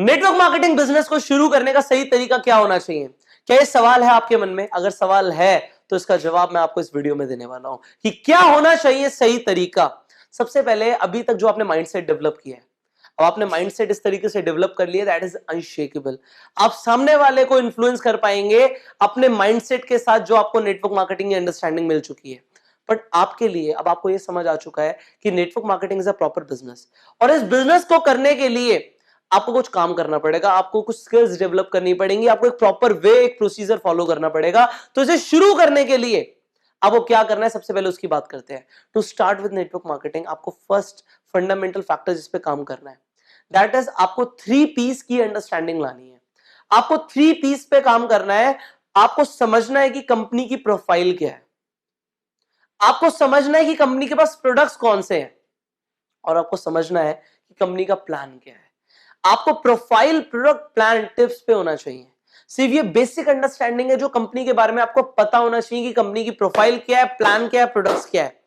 Network marketing business को शुरू करने का सही तरीका क्या होना चाहिए? क्या ये सवाल है आपके मन में? अगर सवाल है तो इसका जवाब मैं आपको इस वीडियो में देने वाला हूं कि क्या होना चाहिए सही तरीका। सबसे पहले अभी तक जो आपने माइंडसेट डेवलप किया है, अब आपने माइंडसेट इस तरीके से डेवलप कर लिया, दैट इज अनशेकेबल। आप सामने वाले को इन्फ्लुएंस कर पाएंगे अपने माइंडसेट के साथ जो आपको नेटवर्क मार्केटिंग की अंडरस्टैंडिंग मिल चुकी है। बट आपके लिए अब आपको यह समझ आ चुका है कि network marketing is a proper business, और इस बिजनेस को करने के लिए आपको कुछ काम करना पड़ेगा, आपको कुछ स्किल्स डेवलप करनी पड़ेंगी, आपको एक प्रॉपर वे, एक प्रोसीजर फॉलो करना पड़ेगा। तो इसे शुरू करने के लिए आपको क्या करना है, सबसे पहले उसकी बात करते हैं। To start with network marketing आपको फर्स्ट फंडामेंटल फैक्टर जिस पे काम करना है, दैट इज आपको 3 P's की अंडरस्टैंडिंग लानी है। आपको 3 P's पे काम करना है। आपको समझना है कि कंपनी की प्रोफाइल क्या है, आपको समझना है कि कंपनी के पास प्रोडक्ट्स कौन से हैं, और आपको समझना है कि कंपनी का प्लान क्या है। आपको प्रोफाइल, प्रोडक्ट, प्लान, टिप्स पे होना चाहिए। सिर्फ ये बेसिक अंडरस्टैंडिंग है जो कंपनी के बारे में आपको पता होना चाहिए कि कंपनी की प्रोफाइल क्या है, प्लान क्या है, प्रोडक्ट्स क्या है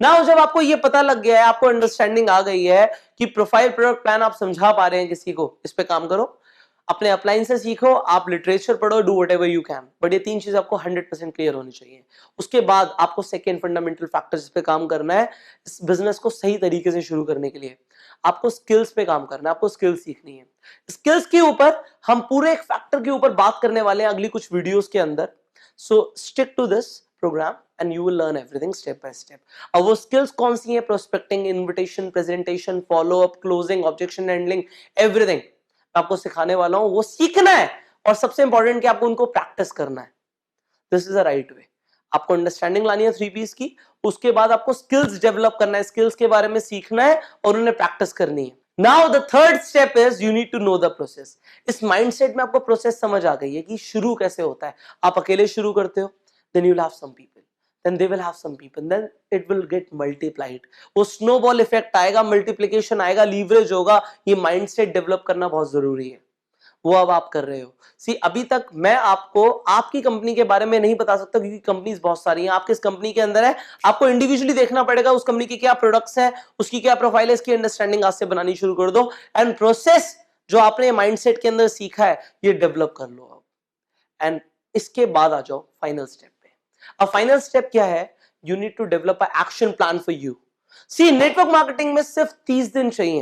ना। जब आपको ये पता लग गया है, आपको अंडरस्टैंडिंग आ गई है कि प्रोफाइल, प्रोडक्ट, प्लान आप समझा पा रहे हैं किसी को, इस पे काम करो। अपने अपलाइन से सीखो, आप लिटरेचर पढ़ो, do whatever you can, but ये 3 चीज आपको 100% क्लियर होनी चाहिए। उसके बाद आपको सेकेंड फंडामेंटल फैक्टर जिस पे काम करना है इस बिजनेस को सही तरीके से शुरू करने के लिए, आपको स्किल्स पे काम करना है, आपको स्किल्स सीखनी है। स्किल्स के ऊपर हम पूरे एक फैक्टर के ऊपर बात करने वाले हैं अगली कुछ वीडियोस के अंदर। So stick to this programme and you will learn everything step by step. अब वो स्किल्स कौन सी है? Prospecting, invitation, presentation, follow up, closing, objection handling, everything आपको सिखाने वाला हूं। वो सीखना है और सबसे इंपॉर्टेंट कि आपको उनको प्रैक्टिस करना है। This is the right way. आपको अंडरस्टैंडिंग लानी है 3 P's की, उसके बाद आपको स्किल्स डेवलप करना है, स्किल्स के बारे में सीखना है और उन्हें प्रैक्टिस करनी है। Now the third step is you need to know the process. इस माइंडसेट में आपको प्रोसेस समझ आ गई है कि शुरू कैसे होता है। आप अकेले शुरू करते हो, then you will have some people, then they will have some people, then it will get multiplied। वो स्नोबॉल इफेक्ट आएगा, मल्टीप्लिकेशन आएगा, लीवरेज होगा। ये माइंडसेट डेवलप करना बहुत जरूरी है, वो अब आप कर रहे हो। सी अभी तक मैं आपको आपकी कंपनी के बारे में नहीं बता सकता क्योंकि कंपनीज बहुत सारी हैं। आप किस कंपनी के अंदर है आपको इंडिविजुअली देखना पड़ेगा, उस कंपनी के क्या प्रोडक्ट्स हैं, उसकी क्या प्रोफाइल है, इसकी अंडरस्टैंडिंग आज से बनानी शुरू कर दो। एंड प्रोसेस जो आपने माइंडसेट के अंदर सीखा है ये डेवलप कर लो अब। एंड इसके बाद आ जाओ फाइनल स्टेप पे। अब फाइनल स्टेप क्या है? You need to develop a action plan for you. See network marketing में सिर्फ 30 दिन चाहिए।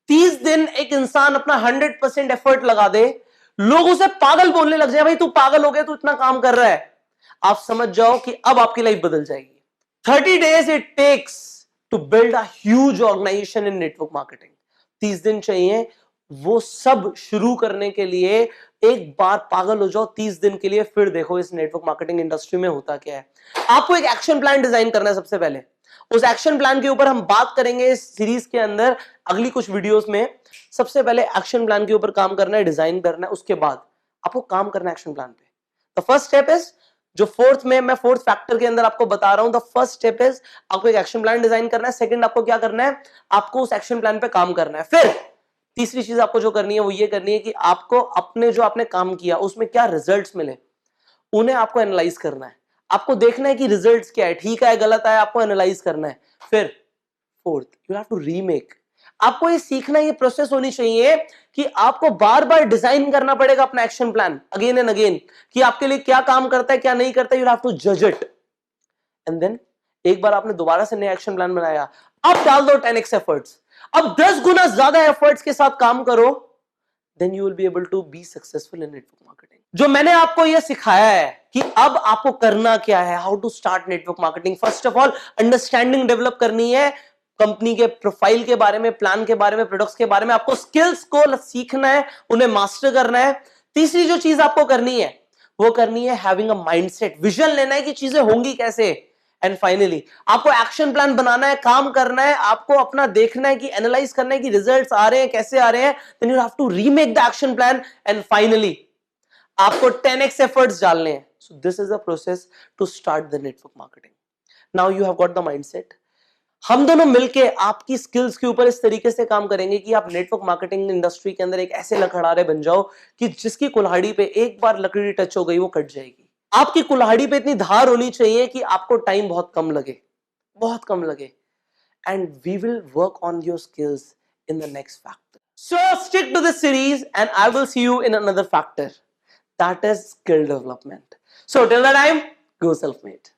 30 दिन एक इंसान अपना 100% एफर्ट लगा दे, लोग उसे पागल बोलने लग जाए, भाई तू पागल हो गया, तू इतना काम कर रहा है। आप समझ जाओ कि अब आपकी लाइफ बदल जाएगी। 30 days it takes to build a huge organisation in network marketing. 30 दिन चाहिए वो सब शुरू करने के लिए। एक बार पागल हो जाओ 30 दिन के लिए, फिर देखो इस नेटवर्क मार्केटिंग इंडस्ट्री में होता क्या है। आपको एक एक्शन प्लान डिजाइन करना है सबसे पहले। उस एक्शन प्लान के ऊपर हम बात करेंगे इस सीरीज के अंदर अगली कुछ वीडियोस में। सबसे पहले एक्शन प्लान के ऊपर काम करना है, डिजाइन करना है, उसके बाद आपको काम करना है एक्शन प्लान पे। द फर्स्ट स्टेप इज जो मैं फोर्थ फैक्टर के अंदर आपको बता रहा हूं, द फर्स्ट स्टेप इज आपको एक एक्शन प्लान डिजाइन करना है। सेकंड आपको क्या करना है? आपको उस एक्शन प्लान पे काम करना है। फिर तीसरी चीज आपको जो करनी है वो ये करनी है कि आपको अपने जो आपने काम किया उसमें क्या रिजल्ट्स मिले उन्हें आपको एनालाइज करना है। आपको देखना है कि रिजल्ट्स क्या है, ठीक है गलत है, आपको एनालाइज करना है। फिर fourth you have to remake. आपको ये सीखना, ये प्रोसेस होनी चाहिए कि आपको बार बार डिजाइन करना पड़ेगा अपना action plan again and again कि आपके लिए क्या काम करता है क्या नहीं करता। यू हैव टू जज इट एंड देन एक बार आपने दोबारा से नया एक्शन प्लान बनाया, अब डाल दो 10x एफर्ट्स। अब 10 गुना ज्यादा एफर्ट्स के साथ काम करो, then you will be able to be successful in network marketing। जो मैंने आपको यह सिखाया है कि अब आपको करना क्या है, how to start network marketing. First of all understanding develop करनी है कंपनी के प्रोफाइल के बारे में, प्लान के बारे में, प्रोडक्ट्स के बारे में। आपको स्किल्स को सीखना है, उन्हें मास्टर करना है। तीसरी जो चीज आपको करनी है वो करनी है हैविंग अ माइंडसेट, विजन लेना है कि चीजें होंगी कैसे। एंड फाइनली आपको एक्शन प्लान बनाना है, काम करना है, आपको अपना देखना है कि एनालाइज करना है कि रिजल्ट्स आ रहे हैं कैसे आ रहे हैं। Then you have to remake the action plan and finally आपको 10x एफर्ट्स डालने हैं। So this is the process to start the network marketing. Now you have got the mindset. हम दोनों मिलके आपकी स्किल्स के ऊपर इस तरीके से काम करेंगे कि आप नेटवर्क मार्केटिंग इंडस्ट्री के अंदर एक ऐसे लखड़ारे बन जाओ कि जिसकी कुल्हाड़ी पे एक बार लकड़ी टच हो गई वो कट जाएगी। आपकी कुल्हाड़ी पे इतनी धार होनी चाहिए कि आपको टाइम बहुत कम लगे, बहुत कम लगे। And we will work on your skills in the next factor. So stick to this series and I will see you in another factor, that is skill development. So till the time, go self-made.